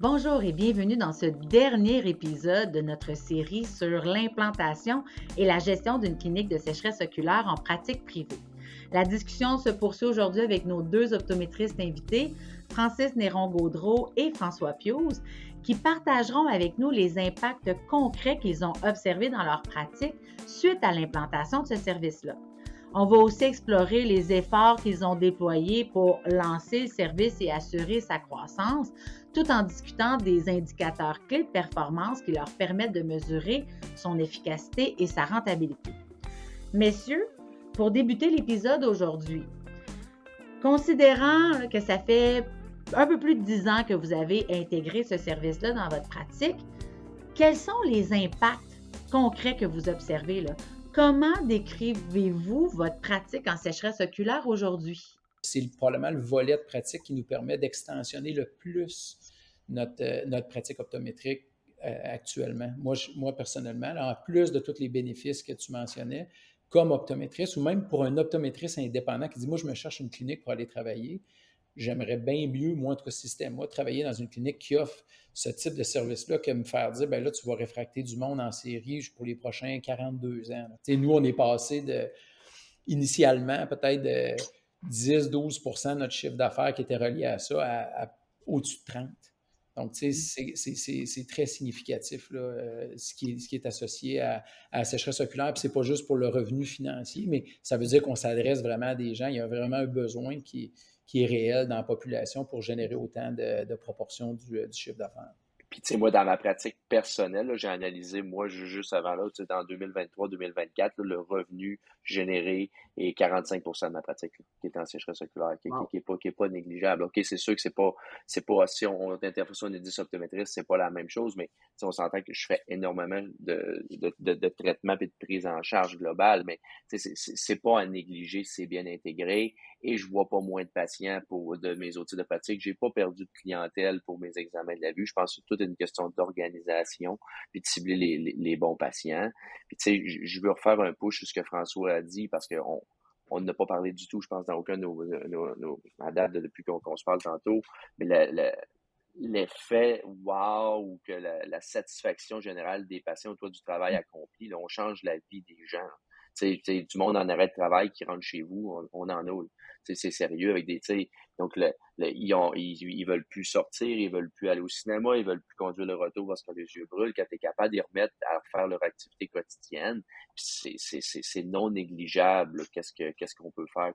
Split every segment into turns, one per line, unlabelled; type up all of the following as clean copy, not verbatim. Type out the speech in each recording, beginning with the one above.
Bonjour et bienvenue dans ce dernier épisode de notre série sur l'implantation et la gestion d'une clinique de sécheresse oculaire en pratique privée. La discussion se poursuit aujourd'hui avec nos deux optométristes invités, Francis Néron-Gaudreault et François Piouz, qui partageront avec nous les impacts concrets qu'ils ont observés dans leur pratique suite à l'implantation de ce service-là. On va aussi explorer les efforts qu'ils ont déployés pour lancer le service et assurer sa croissance, tout en discutant des indicateurs clés de performance qui leur permettent de mesurer son efficacité et sa rentabilité. Messieurs, pour débuter l'épisode aujourd'hui, considérant que ça fait un peu plus de 10 ans que vous avez intégré ce service-là dans votre pratique, quels sont les impacts concrets que vous observez là? Comment décrivez-vous votre pratique en sécheresse oculaire aujourd'hui?
C'est probablement le volet de pratique qui nous permet d'extensionner le plus notre pratique optométrique actuellement. Moi personnellement, là, en plus de tous les bénéfices que tu mentionnais, comme optométriste ou même pour un optométriste indépendant qui dit « moi, je me cherche une clinique pour aller travailler », j'aimerais bien mieux, moi, en tout cas, si c'était moi, travailler dans une clinique qui offre ce type de service-là que me faire dire, ben là, tu vas réfracter du monde en série pour les prochains 42 ans. Nous, on est passé initialement, peut-être de 10-12% de notre chiffre d'affaires qui était relié à ça à au-dessus de 30. Donc, tu sais, c'est très significatif, là, ce qui est associé à la sécheresse oculaire. Puis, c'est pas juste pour le revenu financier, mais ça veut dire qu'on s'adresse vraiment à des gens. Il y a vraiment un besoin qui est réel dans la population pour générer autant de proportions du chiffre d'affaires.
Puis, tu sais, moi, dans ma pratique personnelle, là, j'ai analysé, moi, juste avant là, tu sais, dans 2023-2024, le revenu généré est 45% de ma pratique, là, qui est en sécheresse oculaire, qui est pas négligeable. OK, c'est sûr que si on interviewe sur une 10 optométristes, c'est pas la même chose, mais on s'entend que je fais énormément de traitements et de prise en charge globale, mais c'est pas à négliger, c'est bien intégré et je vois pas moins de patients de mes outils de pratique. J'ai pas perdu de clientèle pour mes examens de la vue. Je pense que c'est toute une question d'organisation puis de cibler les bons patients. Puis tu sais, je veux refaire un push sur ce que François a dit parce qu'on n'a pas parlé du tout, je pense, dans aucun de à date depuis qu'on se parle tantôt, mais l'effet wow ou que la satisfaction générale des patients autour du travail accompli, là, on change la vie des gens. Du monde en arrêt de travail qui rentre chez vous, on en a. C'est sérieux avec des. Donc, ils veulent plus sortir, ils veulent plus aller au cinéma, ils veulent plus conduire le retour parce que les yeux brûlent. Quand tu es capable d'y remettre à faire leur activité quotidienne, c'est non négligeable. Qu'est-ce qu'on peut faire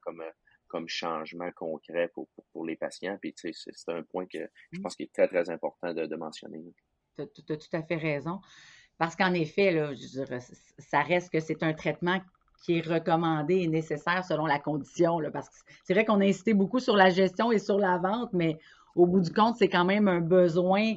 comme changement concret pour les patients. Puis, c'est un point que je pense qu'il est très, très important de mentionner.
Tu as tout à fait raison. Parce qu'en effet, là, je dirais, ça reste que c'est un traitement qui est recommandé et nécessaire selon la condition. Là, parce que c'est vrai qu'on a insisté beaucoup sur la gestion et sur la vente, mais au bout du compte, c'est quand même un besoin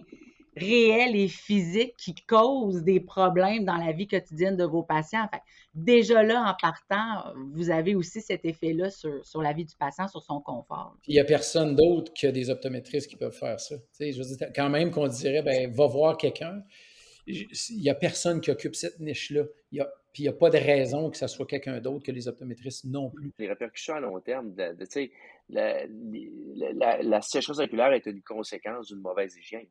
réel et physique qui cause des problèmes dans la vie quotidienne de vos patients. Fait, déjà là, en partant, vous avez aussi cet effet-là sur la vie du patient, sur son confort.
Puis il n'y a personne d'autre que des optométristes qui peuvent faire ça. Tu sais, je veux dire, quand même qu'on dirait, ben, va voir quelqu'un. Il n'y a personne qui occupe cette niche-là. Puis il n'y a pas de raison que ce soit quelqu'un d'autre que les optométristes non plus.
Les répercussions à long terme, tu sais, la sécheresse oculaire est une conséquence d'une mauvaise hygiène.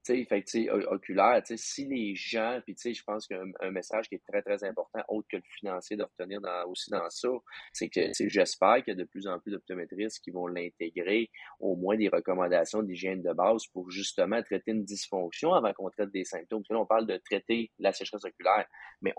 Fait que, oculaire, si les gens, puis je pense qu'un message qui est très, très important, autre que le financier, de retenir aussi dans ça, c'est que j'espère qu'il y a de plus en plus d'optométristes qui vont l'intégrer, au moins des recommandations d'hygiène de base pour justement traiter une dysfonction avant qu'on traite des symptômes. Parce que là, on parle de traiter la sécheresse oculaire, mais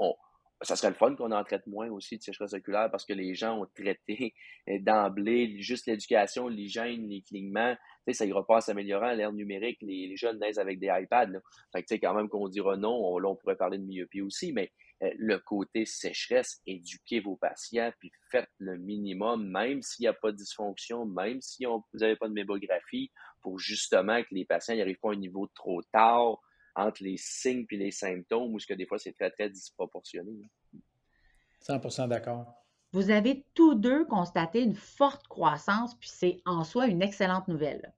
ça serait le fun qu'on en traite moins aussi de sécheresse oculaire parce que les gens ont traité d'emblée juste l'éducation, l'hygiène, les clignements. Ça ira pas à s'améliorer à l'ère numérique. Les jeunes naissent avec des iPads. Là. Fait que quand même qu'on dira non, là on pourrait parler de myopie aussi, mais le côté sécheresse, éduquez vos patients, puis faites le minimum, même s'il n'y a pas de dysfonction, même si vous n'avez pas de mémographie, pour justement que les patients n'arrivent pas à un niveau trop tard entre les signes et les symptômes, ou ce que des fois, c'est très, très disproportionné.
100% d'accord.
Vous avez tous deux constaté une forte croissance, puis c'est en soi une excellente nouvelle.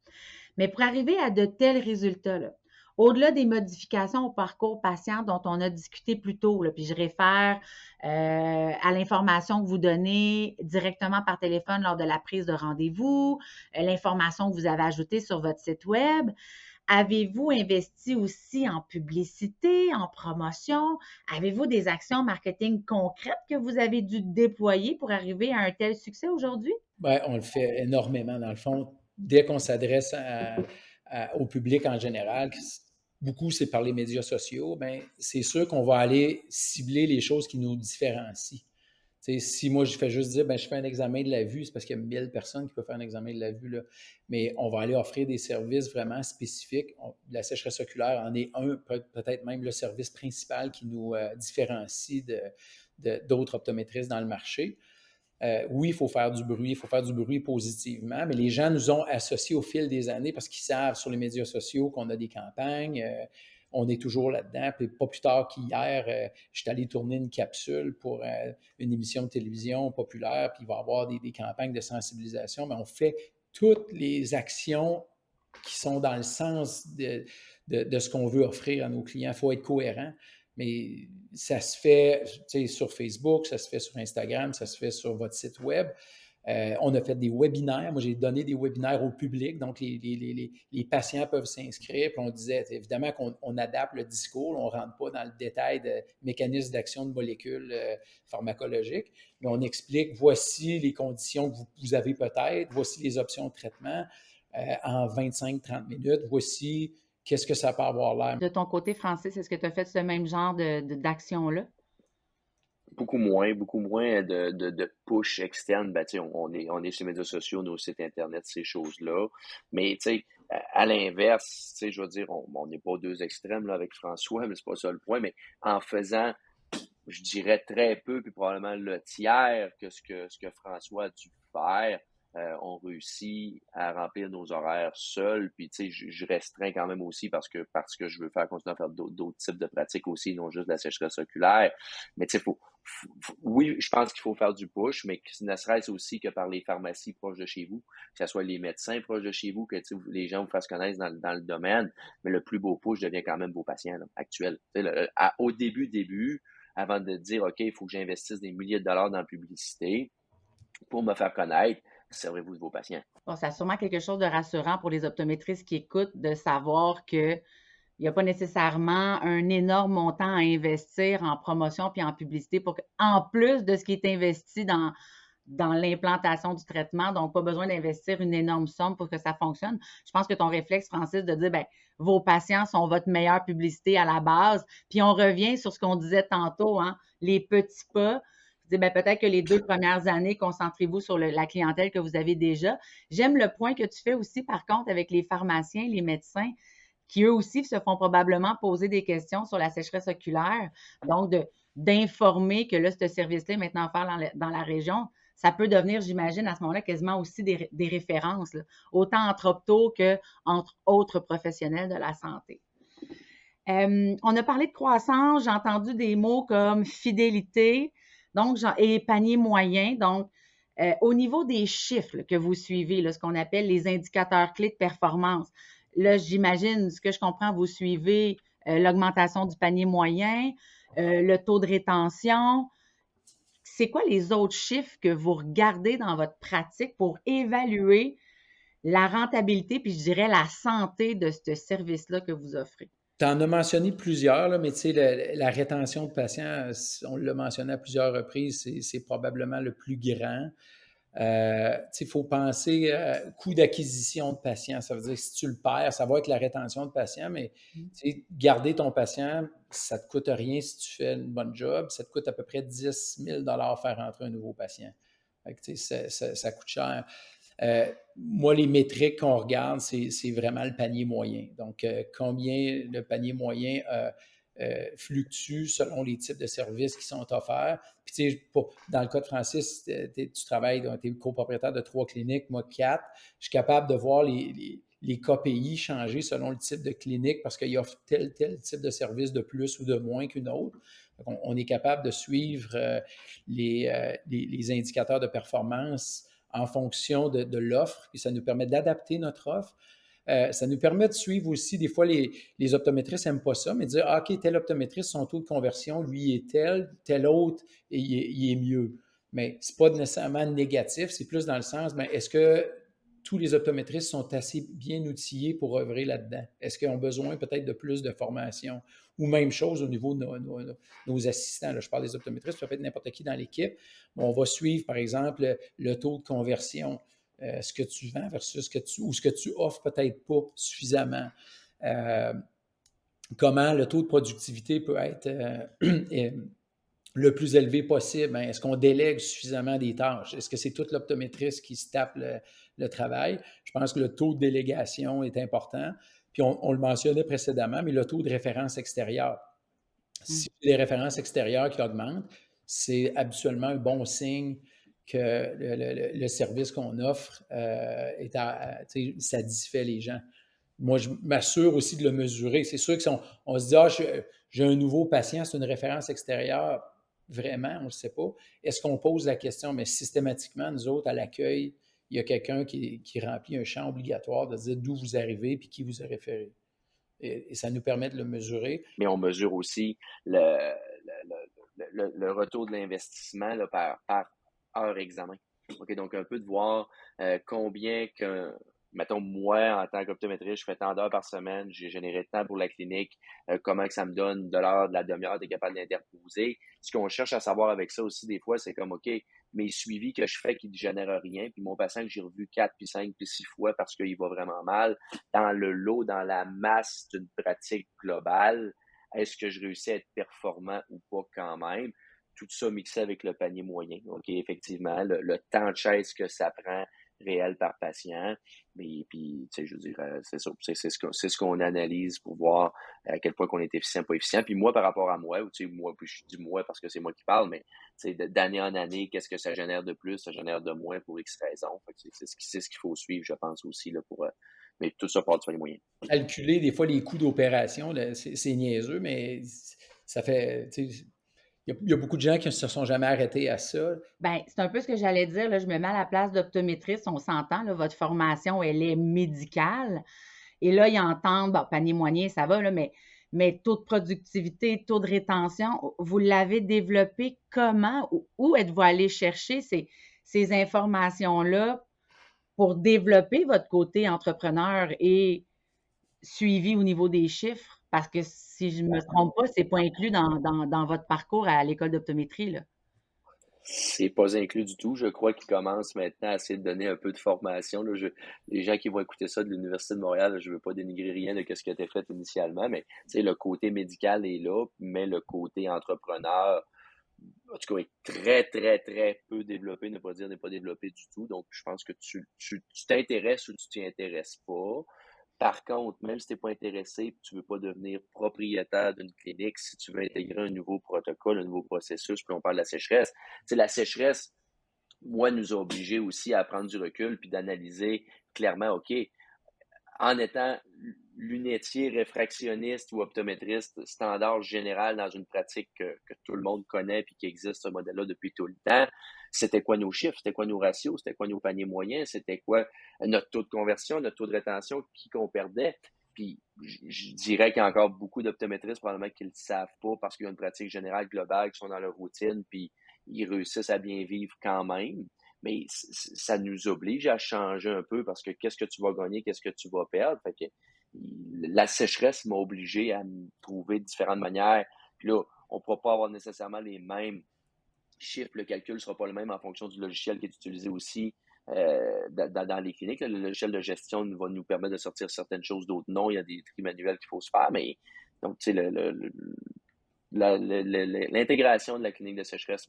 Mais pour arriver à de tels résultats, là, au-delà des modifications au parcours patient dont on a discuté plus tôt, là, puis je réfère à l'information que vous donnez directement par téléphone lors de la prise de rendez-vous, l'information que vous avez ajoutée sur votre site web, Avez-vous investi aussi en publicité, en promotion? Avez-vous des actions marketing concrètes que vous avez dû déployer pour arriver à un tel succès aujourd'hui?
Ben, on le fait énormément, dans le fond. Dès qu'on s'adresse au public en général, beaucoup c'est par les médias sociaux, ben, c'est sûr qu'on va aller cibler les choses qui nous différencient. T'sais, si moi, je fais juste dire, ben, je fais un examen de la vue, c'est parce qu'il y a 1000 personnes qui peuvent faire un examen de la vue, là. Mais on va aller offrir des services vraiment spécifiques. La sécheresse oculaire en est un, peut-être même le service principal qui nous différencie d'autres optométristes dans le marché. Oui, il faut faire du bruit positivement, mais les gens nous ont associés au fil des années parce qu'ils savent sur les médias sociaux qu'on a des campagnes. On est toujours là-dedans. Puis pas plus tard qu'hier, je suis allé tourner une capsule pour une émission de télévision populaire, puis il va y avoir des campagnes de sensibilisation, mais on fait toutes les actions qui sont dans le sens de ce qu'on veut offrir à nos clients. Il faut être cohérent, mais ça se fait sur Facebook, ça se fait sur Instagram, ça se fait sur votre site web. On a fait des webinaires. Moi, j'ai donné des webinaires au public, donc les patients peuvent s'inscrire. Puis on disait, évidemment qu'on adapte le discours, on ne rentre pas dans le détail de mécanismes d'action de molécules pharmacologiques, mais on explique, voici les conditions que vous avez peut-être, voici les options de traitement en 25-30 minutes, voici qu'est-ce que ça peut avoir l'air.
De ton côté, Francis, est-ce que tu as fait ce même genre d'action-là?
Beaucoup moins de push externe. Ben, on est sur les médias sociaux, nos sites Internet, ces choses-là. Mais à l'inverse, je veux dire, on n'est pas aux deux extrêmes là, avec François, mais c'est pas ça le point. Mais en faisant, je dirais très peu, puis probablement le tiers que ce que François a dû faire, on réussit à remplir nos horaires seuls. Puis, je restreins quand même aussi parce que je veux continuer à faire d'autres types de pratiques aussi, non juste de la sécheresse oculaire. Mais, oui, je pense qu'il faut faire du push, mais que ne serait-ce aussi que par les pharmacies proches de chez vous, que ce soit les médecins proches de chez vous, que les gens vous fassent connaître dans le domaine. Mais le plus beau push devient quand même vos patients là, actuels. Au début, avant de dire, OK, il faut que j'investisse des milliers de dollars dans la publicité pour me faire connaître, servez-vous de vos patients.
Bon, ça a sûrement quelque chose de rassurant pour les optométristes qui écoutent de savoir qu'il n'y a pas nécessairement un énorme montant à investir en promotion puis en publicité pour en plus de ce qui est investi dans l'implantation du traitement, donc pas besoin d'investir une énorme somme pour que ça fonctionne. Je pense que ton réflexe, Francis, de dire, vos patients sont votre meilleure publicité à la base, puis on revient sur ce qu'on disait tantôt, hein, les petits pas. Je dis, peut-être que les 2 premières années, concentrez-vous sur la clientèle que vous avez déjà. J'aime le point que tu fais aussi, par contre, avec les pharmaciens, les médecins, qui eux aussi se font probablement poser des questions sur la sécheresse oculaire. Donc, d'informer que là, ce service-là est maintenant offert dans la région, ça peut devenir, j'imagine, à ce moment-là, quasiment aussi des références, là, autant entre optos qu'entre autres professionnels de la santé. On a parlé de croissance, j'ai entendu des mots comme fidélité donc, et panier moyen. Donc, au niveau des chiffres là, que vous suivez, là, ce qu'on appelle les indicateurs clés de performance, là, j'imagine, ce que je comprends, vous suivez l'augmentation du panier moyen, le taux de rétention. C'est quoi les autres chiffres que vous regardez dans votre pratique pour évaluer la rentabilité, puis je dirais la santé de ce service-là que vous offrez?
Tu en as mentionné plusieurs, là, mais tu sais, la rétention de patients, on l'a mentionné à plusieurs reprises, c'est probablement le plus grand. Il faut penser coût d'acquisition de patients. Ça veut dire que si tu le perds, ça va être la rétention de patients, mais garder ton patient, ça ne te coûte rien si tu fais une bonne job. Ça te coûte à peu près 10 000 $ faire rentrer un nouveau patient. Fait que, ça coûte cher. Moi, les métriques qu'on regarde, c'est vraiment le panier moyen. Donc, combien le panier moyen fluctue selon les types de services qui sont offerts. Puis, tu sais, dans le cas de Francis, tu travailles, tu es copropriétaire de 3 cliniques, moi 4. Je suis capable de voir les KPI changer selon le type de clinique parce qu'il y a tel type de service de plus ou de moins qu'une autre. On est capable de suivre les indicateurs de performance en fonction de l'offre, puis ça nous permet d'adapter notre offre. Ça nous permet de suivre aussi, des fois, les optométristes n'aiment pas ça, mais dire, OK, tel optométriste, son taux de conversion, lui, est tel autre, et il est mieux. Mais ce n'est pas nécessairement négatif, c'est plus dans le sens, est-ce que tous les optométristes sont assez bien outillés pour œuvrer là-dedans? Est-ce qu'ils ont besoin peut-être de plus de formation? Ou même chose au niveau de nos assistants. Là, je parle des optométristes, ça peut être n'importe qui dans l'équipe. On va suivre, par exemple, le taux de conversion, ce que tu vends versus ce que tu offres peut-être pas suffisamment. Comment le taux de productivité peut être le plus élevé possible. Hein? Est-ce qu'on délègue suffisamment des tâches? Est-ce que c'est tout l'optométriste qui se tape le travail? Je pense que le taux de délégation est important. Puis on le mentionnait précédemment, mais le taux de référence extérieure. Si les références extérieures qui augmentent, c'est habituellement un bon signe que le service qu'on offre satisfait les gens. Moi, je m'assure aussi de le mesurer. C'est sûr que si on se dit, j'ai un nouveau patient, c'est une référence extérieure, vraiment, on ne le sait pas. Est-ce qu'on pose la question? Mais systématiquement, nous autres, à l'accueil, il y a quelqu'un qui remplit un champ obligatoire de dire d'où vous arrivez puis qui vous a référé. Et ça nous permet de le mesurer.
Mais on mesure aussi le retour de l'investissement là, par heure examen. Okay, donc, un peu de voir combien que, mettons, moi, en tant qu'optométriste, je fais tant d'heures par semaine, j'ai généré de temps pour la clinique, comment que ça me donne de l'heure, de la demi-heure, t'es capable d'interposer. Ce qu'on cherche à savoir avec ça aussi, des fois, c'est comme, OK, mes suivis que je fais qui ne génèrent rien, puis mon patient que j'ai revu 4, puis 5, puis 6 fois parce qu'il va vraiment mal, dans le lot, dans la masse d'une pratique globale, est-ce que je réussis à être performant ou pas quand même? Tout ça mixé avec le panier moyen. Donc, effectivement, le temps de chaise que ça prend réel par patient. Mais puis, tu sais, je veux dire, c'est ça. C'est ce qu'on analyse pour voir à quel point qu'on est efficient, pas efficient. Puis moi, par rapport à moi, ou tu sais, moi, puis je dis moi parce que c'est moi qui parle, mais tu sais, d'année en année, qu'est-ce que ça génère de plus, ça génère de moins pour X raisons. Fait que c'est ce qu'il faut suivre, je pense aussi, là, pour. Mais tout ça part du panier moyen.
Calculer des fois les coûts d'opération, là, c'est niaiseux, mais ça fait. Il y a beaucoup de gens qui ne se sont jamais arrêtés à ça.
Bien, c'est un peu ce que j'allais dire. Là, je me mets à la place d'optométriste. On s'entend, là, votre formation, elle est médicale. Et là, ils entendent, bon, panier moyen, ça va, là, mais taux de productivité, taux de rétention, vous l'avez développé comment? Où êtes-vous allé chercher ces informations-là pour développer votre côté entrepreneur et suivi au niveau des chiffres? Parce que si je ne me trompe pas, ce n'est pas inclus dans votre parcours à l'école d'optométrie, là.
C'est pas inclus du tout. Je crois qu'ils commencent maintenant à essayer de donner un peu de formation. Là. Les gens qui vont écouter ça de l'Université de Montréal, là, je ne veux pas dénigrer rien de ce qui a été fait initialement, mais le côté médical est là, mais le côté entrepreneur, en tout cas, est très, très, très peu développé, ne pas dire n'est pas développé du tout. Donc, je pense que tu t'intéresses ou tu t'y intéresses pas. Par contre, même si tu n'es pas intéressé et tu ne veux pas devenir propriétaire d'une clinique, si tu veux intégrer un nouveau protocole, un nouveau processus, puis on parle de la sécheresse, la sécheresse, moi, nous a obligés aussi à prendre du recul puis d'analyser clairement, OK, en étant lunetier, réfractionniste ou optométriste standard général dans une pratique que tout le monde connaît puis qui existe ce modèle-là depuis tout le temps, c'était quoi nos chiffres, c'était quoi nos ratios, c'était quoi nos paniers moyens, c'était quoi notre taux de conversion, notre taux de rétention, qui qu'on perdait. Puis je dirais qu'il y a encore beaucoup d'optométristes probablement qui ne le savent pas parce qu'il y a une pratique générale globale qui sont dans leur routine puis ils réussissent à bien vivre quand même. Mais ça nous oblige à changer un peu parce que qu'est-ce que tu vas gagner, qu'est-ce que tu vas perdre. Fait que la sécheresse m'a obligé à me trouver différentes manières. Puis là, on ne pourra pas avoir nécessairement les mêmes chiffres. Le calcul ne sera pas le même en fonction du logiciel qui est utilisé aussi dans les cliniques. Le logiciel de gestion va nous permettre de sortir certaines choses, d'autres non. Il y a des tri manuels qu'il faut se faire. Mais donc, tu sais, l'intégration de la clinique de sécheresse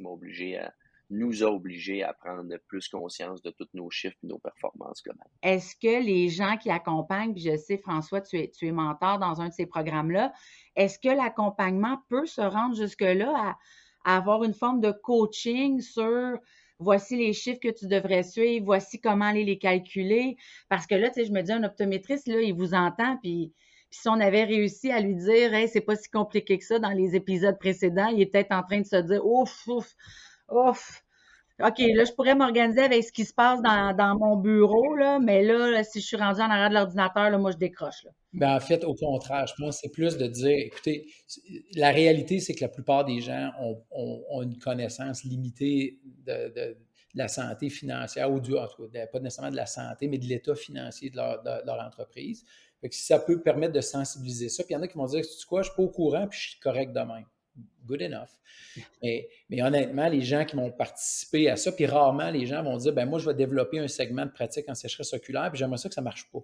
nous a obligés à prendre plus conscience de tous nos chiffres et nos performances globales.
Est-ce que les gens qui accompagnent, puis je sais, François, tu es mentor dans un de ces programmes-là, est-ce que l'accompagnement peut se rendre jusque-là à avoir une forme de coaching sur voici les chiffres que tu devrais suivre, voici comment aller les calculer? Parce que là, tu sais, je me dis, un optométriste, là, il vous entend, puis si on avait réussi à lui dire, hey, c'est pas si compliqué que ça dans les épisodes précédents, il est peut-être en train de se dire, ouf, ouf, ouf. OK, là, je pourrais m'organiser avec ce qui se passe dans mon bureau, là, mais là, si je suis rendue en arrière de l'ordinateur, là, moi, je décroche. Là.
Ben, en fait, au contraire, je pense que c'est plus de dire, écoutez, la réalité, c'est que la plupart des gens ont une connaissance limitée la santé financière, ou en tout cas, pas nécessairement de la santé, mais de l'état financier de leur entreprise. Fait que si ça peut permettre de sensibiliser ça, puis il y en a qui vont dire, tu sais quoi, je ne suis pas au courant, puis je suis correct de même. Good enough. Mais honnêtement, les gens qui vont participer à ça, puis rarement les gens vont dire, ben moi, je vais développer un segment de pratique en sécheresse oculaire, puis j'aimerais ça que ça ne marche pas.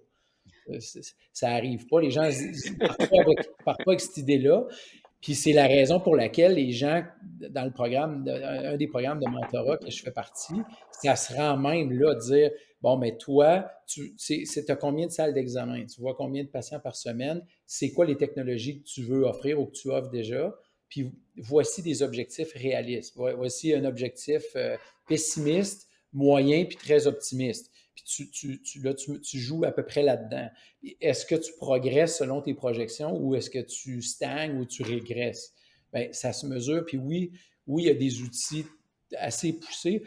Ça n'arrive pas. Les gens partent pas avec cette idée-là. Puis c'est la raison pour laquelle les gens, dans le programme, un des programmes de mentorat que je fais partie, ça se rend même là de dire, bon, mais toi, tu as combien de salles d'examen? Tu vois combien de patients par semaine? C'est quoi les technologies que tu veux offrir ou que tu offres déjà? Puis voici des objectifs réalistes. Voici un objectif pessimiste, moyen, puis très optimiste. Puis tu joues à peu près là-dedans. Est-ce que tu progresses selon tes projections ou est-ce que tu stagnes ou tu régresses? Bien, ça se mesure. Puis oui, il y a des outils assez poussés.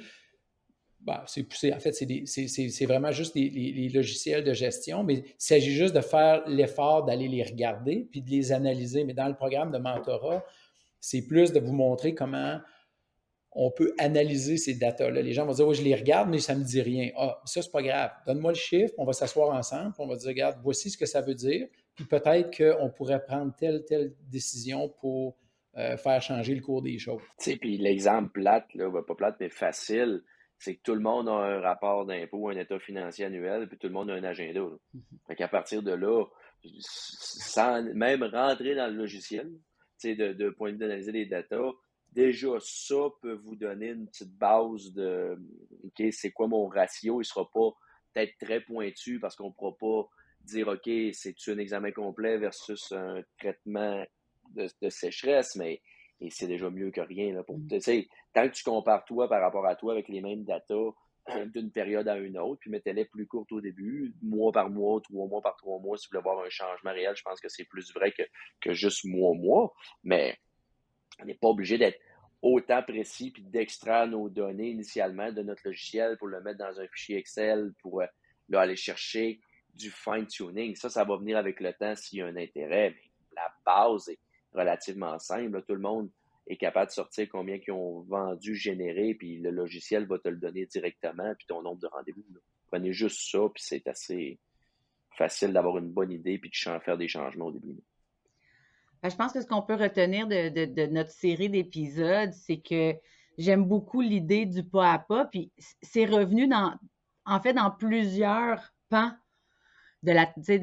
Ben, c'est poussé. En fait, c'est vraiment juste les logiciels de gestion, mais il s'agit juste de faire l'effort d'aller les regarder puis de les analyser. Mais dans le programme de mentorat, c'est plus de vous montrer comment on peut analyser ces datas-là. Les gens vont dire, oui, je les regarde, mais ça ne me dit rien. Ah, ça, c'est pas grave. Donne-moi le chiffre, on va s'asseoir ensemble, puis on va dire, regarde, voici ce que ça veut dire, puis peut-être qu'on pourrait prendre telle décision pour faire changer le cours des choses.
Tu sais, puis l'exemple plate, là, pas plate, mais facile, c'est que tout le monde a un rapport d'impôt, un état financier annuel, puis tout le monde a un agenda. Fait qu'à partir de là, sans même rentrer dans le logiciel, tu sais, de point de vue d'analyser les datas, déjà ça peut vous donner une petite base de OK, c'est quoi mon ratio? Il sera pas peut-être très pointu parce qu'on ne pourra pas dire OK, c'est-tu un examen complet versus un traitement de sécheresse, mais et c'est déjà mieux que rien. Là, tant que tu compares toi par rapport à toi avec les mêmes datas d'une période à une autre, puis mettez-les plus courtes au début, mois par mois, 3 mois par 3 mois, si vous voulez voir un changement réel, je pense que c'est plus vrai que juste mois. Mais on n'est pas obligé d'être autant précis puis d'extraire nos données initialement de notre logiciel pour le mettre dans un fichier Excel pour là, aller chercher du fine-tuning. Ça va venir avec le temps s'il y a un intérêt, mais la base est relativement simple. Là, tout le monde est capable de sortir combien ils ont vendu, généré, puis le logiciel va te le donner directement, puis ton nombre de rendez-vous. Là. Prenez juste ça, puis c'est assez facile d'avoir une bonne idée puis de faire des changements au début.
Je pense que ce qu'on peut retenir de notre série d'épisodes, c'est que j'aime beaucoup l'idée du pas à pas, puis c'est revenu dans plusieurs pans de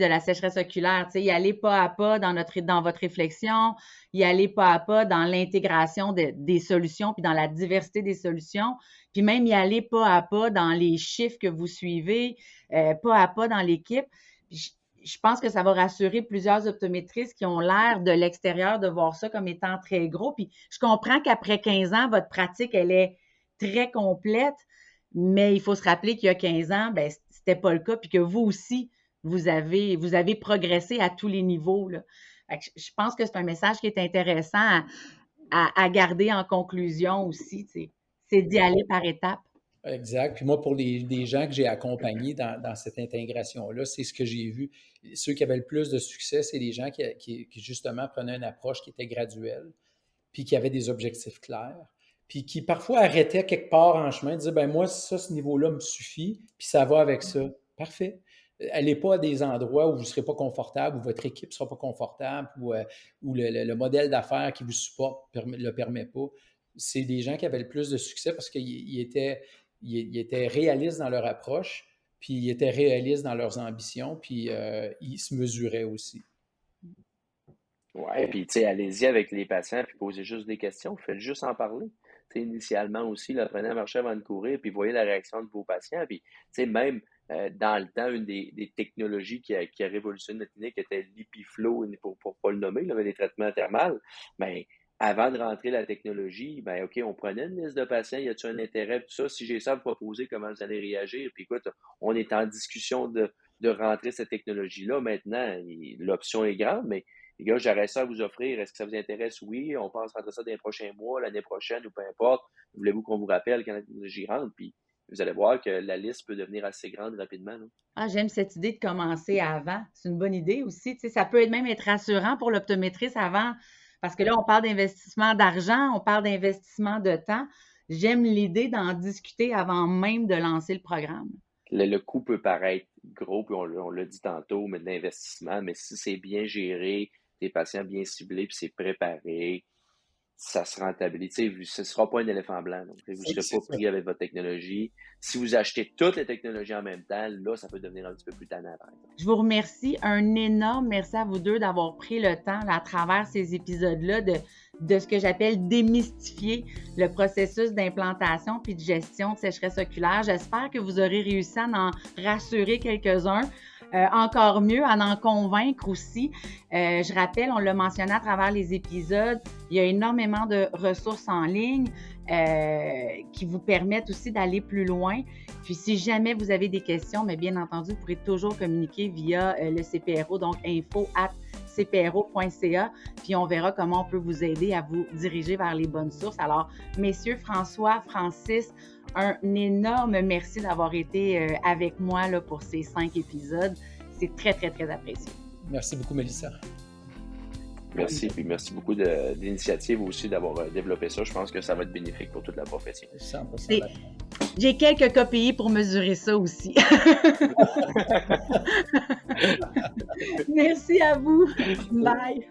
la sécheresse oculaire. Y aller pas à pas dans votre réflexion, y aller pas à pas dans l'intégration des solutions, puis dans la diversité des solutions, puis même y aller pas à pas dans les chiffres que vous suivez, pas à pas dans l'équipe. Je pense que ça va rassurer plusieurs optométristes qui ont l'air de l'extérieur de voir ça comme étant très gros. Puis je comprends qu'après 15 ans, votre pratique, elle est très complète, mais il faut se rappeler qu'il y a 15 ans, ben, c'était pas le cas, puis que vous aussi, vous avez progressé à tous les niveaux, là. Je pense que c'est un message qui est intéressant à garder en conclusion aussi, c'est d'y aller par étapes.
Exact. Puis moi, pour des gens que j'ai accompagnés dans cette intégration-là, c'est ce que j'ai vu. Ceux qui avaient le plus de succès, c'est les gens qui justement prenaient une approche qui était graduelle, puis qui avaient des objectifs clairs, puis qui parfois arrêtaient quelque part en chemin, disaient, ben moi, ça, ce niveau-là me suffit, puis ça va avec ça. Parfait. Allez pas à des endroits où vous ne serez pas confortable, où votre équipe ne sera pas confortable, où le modèle d'affaires qui vous supporte ne le permet pas. C'est des gens qui avaient le plus de succès parce qu'ils étaient réalistes dans leur approche, puis ils étaient réalistes dans leurs ambitions, puis ils se mesuraient aussi.
Ouais, puis tu sais, allez-y avec les patients, puis posez juste des questions, faites juste en parler. Tu sais, initialement aussi, apprenez à marcher avant de courir, puis voyez la réaction de vos patients. Puis, tu sais, même dans le temps, une des technologies qui a révolutionné notre clinique était l'EpiFlow, pour pas le nommer, là, mais les traitements thermales. Mais avant de rentrer la technologie, ben OK, on prenait une liste de patients, y a-t-il un intérêt, tout ça, si j'ai ça à vous proposer, comment vous allez réagir? Puis écoute, on est en discussion de rentrer cette technologie-là. Maintenant, l'option est grande, mais les gars, j'aurais ça à vous offrir. Est-ce que ça vous intéresse? Oui, on pense rentrer ça dans les prochains mois, l'année prochaine ou peu importe. Voulez-vous qu'on vous rappelle quand la technologie rentre? Puis vous allez voir que la liste peut devenir assez grande rapidement. Là.
Ah, j'aime cette idée de commencer avant. C'est une bonne idée aussi. Tu sais, ça peut même être rassurant pour l'optométriste avant, parce que là, on parle d'investissement d'argent, on parle d'investissement de temps. j'aime l'idée d'en discuter avant même de lancer le programme.
Le coût peut paraître gros, puis on l'a dit tantôt, mais de l'investissement, mais si c'est bien géré, des patients bien ciblés, puis c'est préparé, ça se rentabilise. Ce ne sera pas un éléphant blanc. Donc, vous ne serez pas pris avec votre technologie. Si vous achetez toutes les technologies en même temps, là, ça peut devenir un petit peu plus tannant, par exemple.
Je vous remercie. Un énorme merci à vous deux d'avoir pris le temps à travers ces épisodes-là de ce que j'appelle démystifier le processus d'implantation puis de gestion de sécheresse oculaire. J'espère que vous aurez réussi à en rassurer quelques-uns. Encore mieux, à en convaincre aussi. Je rappelle, on l'a mentionné à travers les épisodes, il y a énormément de ressources en ligne qui vous permettent aussi d'aller plus loin. Puis si jamais vous avez des questions, mais bien entendu, vous pourrez toujours communiquer via le CPRO, donc info@cpro.ca, puis on verra comment on peut vous aider à vous diriger vers les bonnes sources. Alors, messieurs François, Francis, un énorme merci d'avoir été avec moi là, pour ces 5 épisodes. C'est très, très, très apprécié.
Merci beaucoup, Mélissa.
Merci, puis merci beaucoup de l'initiative aussi d'avoir développé ça. Je pense que ça va être bénéfique pour toute la profession.
100%.
J'ai quelques KPI pour mesurer ça aussi. Merci à vous. Bye.